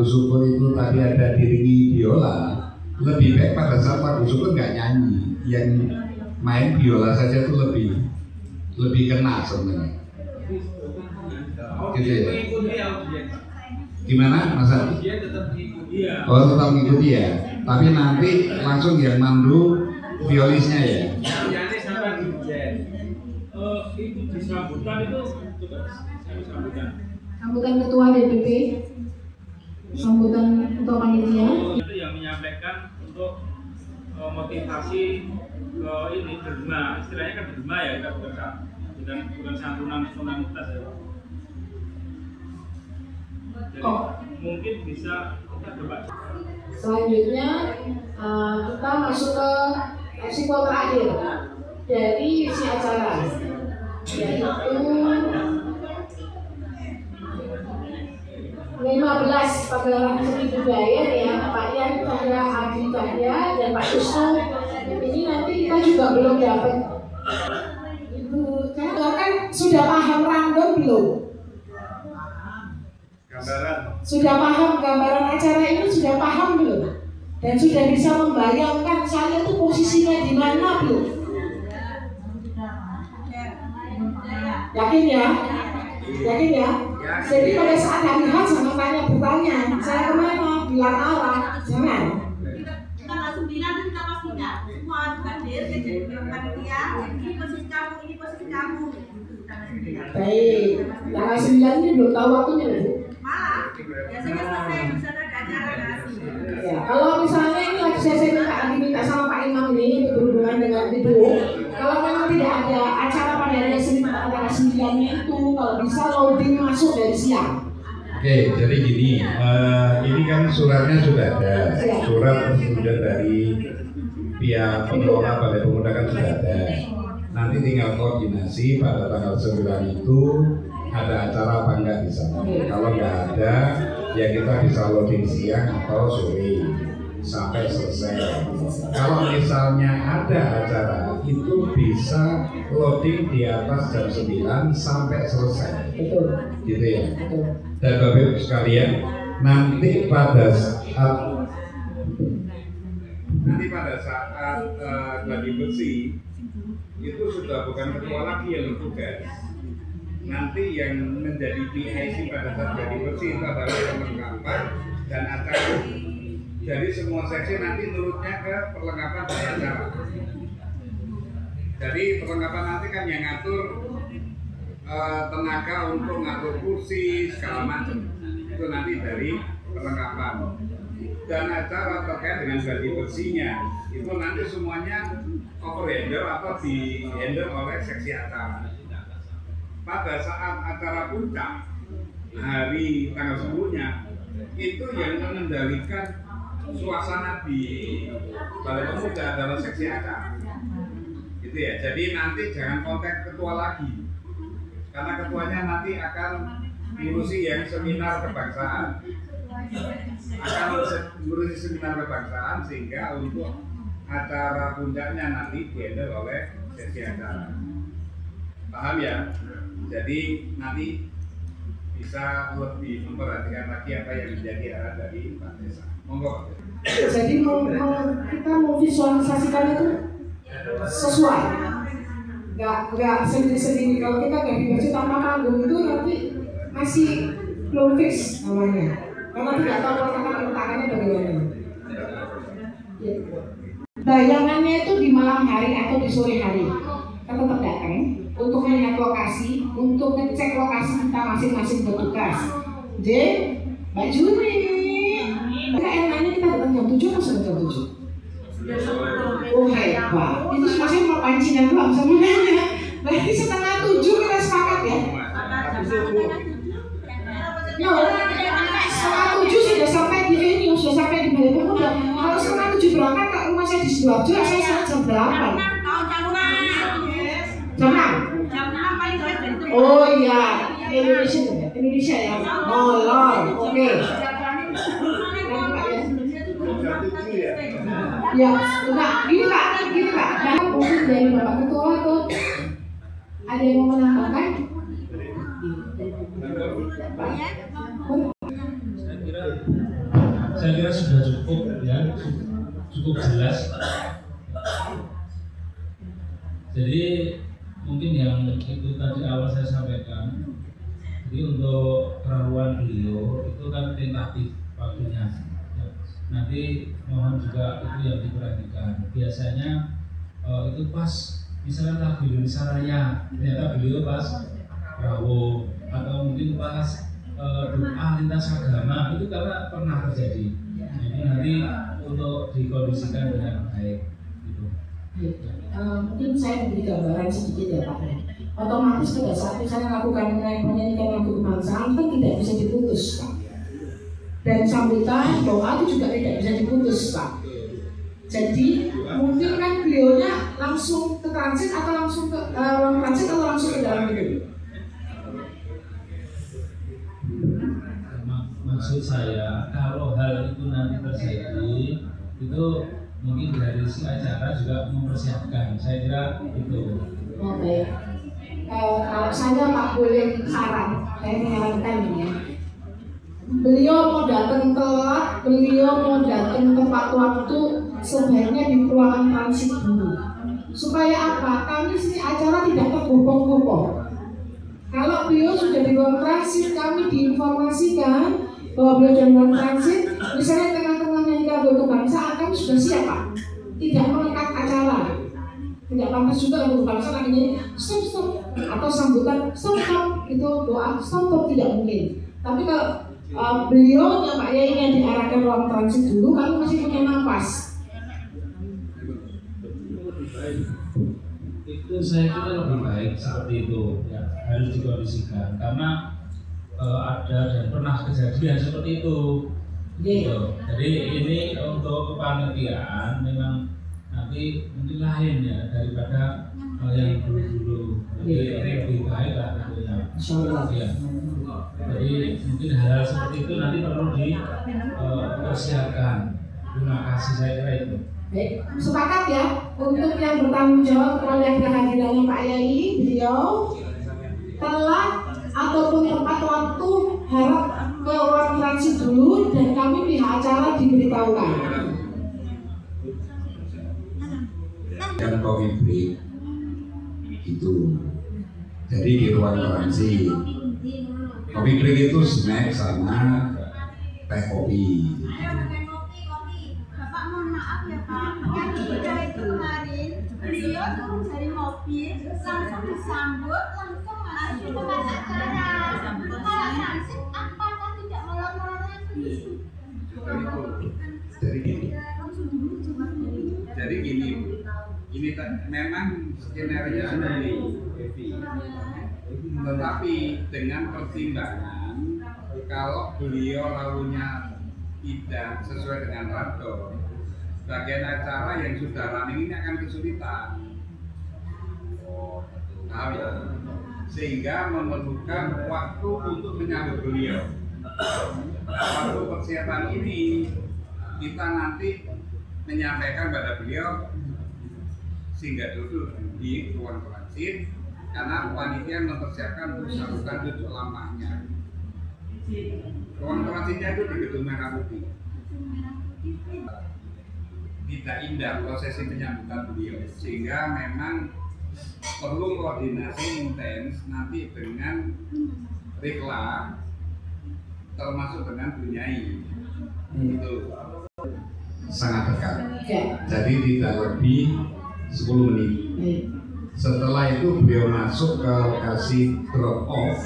lagu syukur itu tadi ada diringi biola, lebih baik pada saat lagu syukur nggak nyanyi, yang main biola saja itu lebih kena sebenarnya. Gitu ya. Gimana Mas Adi? Oh, tetap mengikuti ya. Tapi nanti langsung yang mandu violisnya ya. Itu di sambutan itu sambutan ketua DPP, sambutan ketua panitia. Itu yang menyampaikan untuk motivasi ke ini derma, istilahnya kan derma ya, bukan santunan tonalitas ya. Jadi mungkin bisa kita coba. Selanjutnya kita masuk ke risiko terakhir dari isi acara, yaitu 15 pagelaran seni budaya ya, Pak Yan Cahya, Adi Cahya, dan Pak Yusuf. Ini nanti kita juga belum dapat. Ibu Cahya kan sudah paham random belum? Sudah paham gambaran acara ini, sudah paham belum? Dan sudah bisa membayangkan saya tuh posisinya di mana belum? Yakin ya? Yakin ya? Jadi pada saat hari H jangan tanya bertanya, saya kemana? Bilang arah, jangan. Kita langsung bilang, kita pastikan semua hadir, jadi panitia, ini posisi kamu, ini posisi kamu. Baik, tanggal 9 ini belum tahu waktunya Bu. Malah, biasanya selesai bisa ada acara ngasih. Ya, kalau misalnya ini lagi saya minta sama Pak Imam ini untuk berhubungan dengan itu. Kalau memang tidak ada acara pada hari Senin antara 9-nya itu, kalau bisa loading masuk dari siang. Oke, jadi gini, ini kan suratnya sudah ada, surat persetujuan dari pihak pengelola Balai Pemuda kan sudah ada. Nanti tinggal koordinasi pada tanggal 9 itu ada acara apa enggak di sana. Kalau enggak ada, ya kita bisa loading siang atau sore sampai selesai. Kalau misalnya ada acara, itu bisa loading di atas jam 9 sampai selesai. Betul. Gitu ya. Betul. Dan Bapak Ibu sekalian, nanti pada saat gladi bersih itu sudah bukan ketua lagi yang bertugas. Nanti yang menjadi PIC pada saat gladi bersih itu adalah perlengkapan dan acara. Jadi semua seksi nanti nurutnya ke perlengkapan dan acara. Jadi perlengkapan nanti kan yang ngatur tenaga untuk ngatur kursi segala macam. Itu nanti dari perlengkapan. Dan acara terkait dengan gladi bersihnya itu nanti semuanya overhandle atau di handle oleh seksi acara. Pada saat acara puncak hari tanggal 10-nya itu yang mengendalikan suasana di Balai Pemuda adalah seksi acara. Gitu ya. Jadi nanti jangan kontak ketua lagi. Karena ketuanya nanti akan ngurusi yang seminar kebangsaan. Akan ngurusi seminar kebangsaan sehingga untuk acara puncaknya nanti dihandle oleh seksi acara. Paham ya? Jadi nanti bisa lebih memperhatikan lagi apa yang menjadi arah dari Pak Desa. Monggo. Jadi kita mau visualisasikan itu sesuai, nggak sendiri-sendiri. Kalau kita nggak dibaca tanpa panggung itu nanti masih belum fix namanya, karena tidak tahu letaknya bagaimana. Ya. Bayangannya itu di malam hari atau di sore hari kita tetap datang untuk melihat lokasi, untuk ngecek lokasi kita masing-masing bertugas. J, Mbak Juni, enaknya kita datang jam 7 atau jam 7? Oh hebat, itu masih mau pancingan doang sebenarnya. Berarti setengah 7 kita sepakat ya? Ya, setengah 7 sudah sampai di venue, sudah sampai di Balai Pemuda. Kalau setengah 7 berangkat ke rumah saya di Sidoarjo, saya jam 8. Jam 6 paling sore. Oh iya, Indonesia ya. Oh lor, oke. Ya, enggak, gini Pak. Nah, mungkin dari Bapak Ketua atau ada yang mau menambahkan? Saya kira saya kira sudah cukup ya, cukup jelas. Jadi mungkin yang itu tadi awal saya sampaikan, jadi untuk perahuan beliau itu kan tentatif waktunya. Nanti mohon juga itu yang diperhatikan. Biasanya itu pas misalnya lagu Indonesia Raya, ternyata beliau pas perahu atau mungkin pas doa lintas agama, itu karena pernah terjadi. Jadi nanti untuk dikondisikan dengan baik gitu. Mungkin saya memberi gambaran sedikit ya Pak. Otomatis pada saat saya lakukan menyanyikan lagu kebangsaan kan tidak bisa diputus Pak. Dan sambutan doa itu juga tidak bisa diputus Pak. Jadi mungkin kan beliaunya langsung ke transit atau langsung ke ruang transit atau langsung ke dalam gedung. Maksud saya kalau hal itu nanti terjadi itu mungkin dari si acara juga mempersiapkan. Saya kira itu. Oke. Kalau saya Pak boleh saran, saya menyarankan ini ya. Beliau mau datang telat, beliau mau datang tepat waktu, sebaiknya di ruangan transit dulu. Supaya apa? Kami sini acara tidak tergubung-gubung. Kalau beliau sudah di ruang transit, kami diinformasikan bahwa beliau di ruang transit, misalnya tengah-tengah nyanyi lagu kebangsaan, kami sudah siap Pak. Tidak melekat acara. Tidak pantas juga lagu kebangsaan lagi nyanyi stop atau sambutan stop itu doa stop tidak mungkin. Tapi kalau beliau Pak Yai yang diarahkan ruang transit dulu, kami masih punya nafas. Itu saya kira lebih baik seperti itu ya, harus dikondisikan karena ada dan pernah kejadian seperti itu. Gitu. Jadi ini untuk kepanitiaan memang nanti mungkin lain ya daripada yang dulu-dulu. Jadi ini lebih baik lah tentunya. Insyaallah. Ya. Jadi mungkin hal seperti itu nanti perlu dipersiapkan. Terima kasih, saya kira itu. Baik, sepakat ya untuk yang bertanggung jawab oleh kehadirannya Pak Yai, beliau telat ataupun tepat waktu harap ke ruang transit dulu dan kami pihak acara diberitahukan. Dan coffee break itu jadi di ruang transit. Coffee break itu snack sama teh kopi. Bapak mohon maaf ya Pak, yang kita itu kemarin beliau turun dari mobil langsung disambut langsung masuk ke tempat acara. Kalau transit apakah tidak molor-molor lagi? Jadi gini, ini memang skenario ini, tetapi dengan pertimbangan kalau beliau lalunya tidak sesuai dengan radar, bagian acara yang sudah running ini akan kesulitan. Paham ya? Sehingga memerlukan waktu untuk menyambut beliau. Waktu persiapan ini kita nanti menyampaikan pada beliau sehingga duduk di ruang transit karena panitia mempersiapkan sambutan duduk lamanya. Ruang transitnya itu di Gedung Merah Putih. Tidak indah prosesi penyambutan beliau, sehingga memang perlu koordinasi intens nanti dengan Rikla, termasuk dengan Bunyai. Itu sangat dekat. Jadi tidak lebih 10 menit. Setelah itu beliau masuk ke lokasi drop off.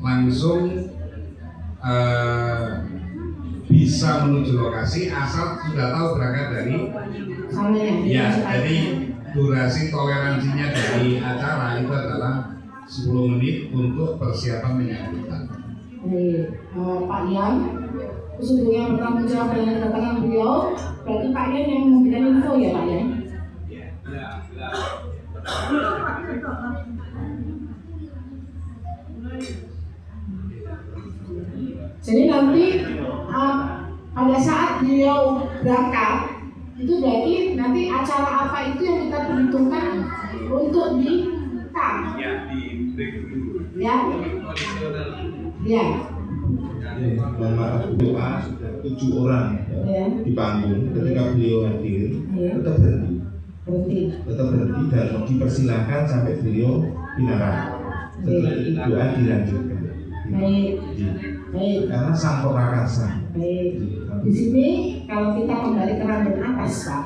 Langsung bisa menuju lokasi asal sudah tahu berangkat dari ya. Jadi durasi toleransinya dari acara itu adalah 10 menit untuk persiapan menyambutkan. Pak Yan, khususnya yang bertanggung jawab dengan kedatangan beliau, berarti Pak Yan yang memberikan info ya Pak Yan? Jadi nanti pada saat beliau berangkat itu berarti nanti acara apa itu yang kita perhitungkan untuk di Ya, di break dulu. ya. Ya. mohon maaf, doa sudah 7 orang di panggung. Ketika beliau hadir, tetap berhenti dan dipersilahkan sampai beliau binara. Setelah itu doa dilanjutkan. Baik. Karena sang prakasa. Baik. Di sini kalau kita kembali ke rambut atas, Pak,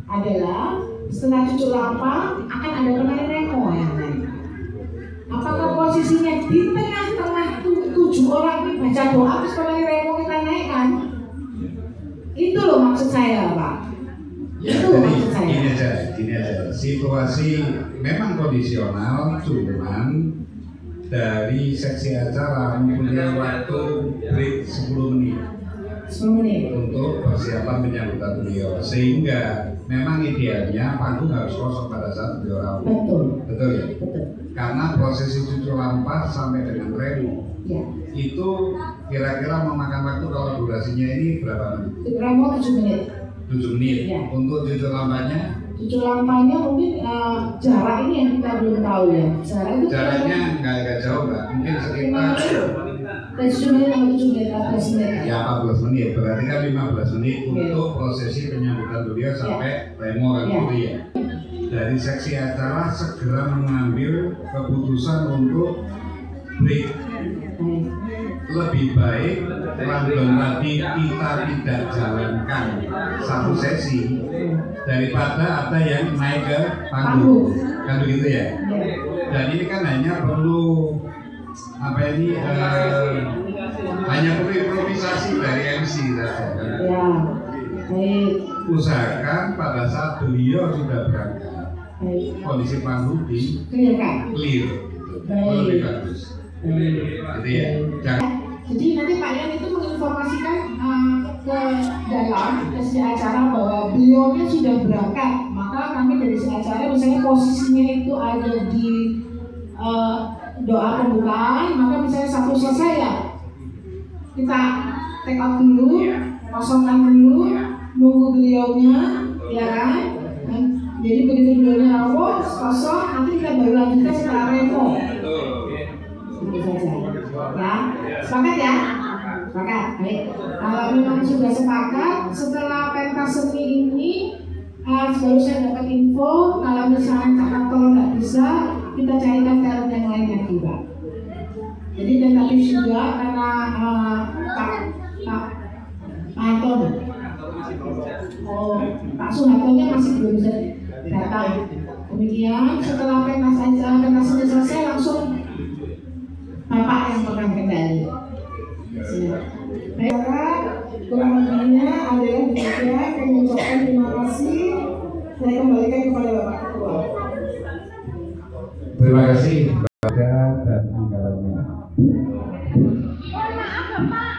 adalah setelah cucu lapa akan ada penari remo yang lain. Apakah posisinya di tengah-tengah 7 orang ini baca doa terus penari remo kita naikkan? Itu loh maksud saya, Pak. Ya, Itu jadi maksud saya. gini aja. Situasi memang kondisional, cuman dari seksi acara mempunyai waktu break 10 menit. 10 menit. Untuk persiapan penyambutan beliau, sehingga memang idealnya panggung harus kosong pada saat beliau rawuh. Betul ya? Betul. Karena prosesi cucu lampa sampai dengan remo itu kira-kira memakan waktu, kalau durasinya ini berapa menit? Remo 7 menit. 7 menit. Ya. Untuk cucu lampanya? Cucu lampanya mungkin jarak ini yang kita belum tahu ya. Jaraknya nggak jauh, Mbak. Mungkin sekitar 7 menit atau 7 menit, 14 menit. Ya 14 menit, berarti kan 15 menit untuk prosesi penyambutan beliau sampai remo kan gitu ya. Dari seksi acara segera mengambil keputusan untuk break. Lebih baik random tadi kita tidak jalankan satu sesi daripada ada yang naik ke panggung, kan begitu ya. Dan ini kan hanya perlu hanya perlu improvisasi dari MC saja. Ya, baik. Usahakan pada saat beliau sudah berangkat, kondisi panggung di clear, lebih bagus. Gitu ya. Jadi nanti Pak Yan itu menginformasikan ke dalam ke si acara bahwa beliaunya sudah berangkat, maka kami dari si acara misalnya posisinya itu ada di doa pembukaan, maka misalnya satu selesai ya kita take out dulu, kosongkan dulu, nunggu beliaunya, ya kan? Jadi begitu beliaunya rawuh, kosong, nanti kita baru lanjutkan setelah remo. Itu saja, ya. Sepakat ya? Sepakat. Baik. Kalau memang sudah sepakat, setelah pentas seni ini baru saya dapat info kalau misalnya kakak tolong nggak bisa, kita carikan talent yang lain lagi, Pak. Jadi tentatif juga karena Pak Anton, Pak Soehartonya masih belum bisa datang. Kemudian setelah pentas seni selesai langsung Bapak yang pegang kendali. Baik, kurang lebihnya adalah demikian. Kami mengucapkan terima kasih. Saya kembalikan kepada Bapak Ketua. Terima kasih Bapak dan anggarannya. Mohon maaf Bapak.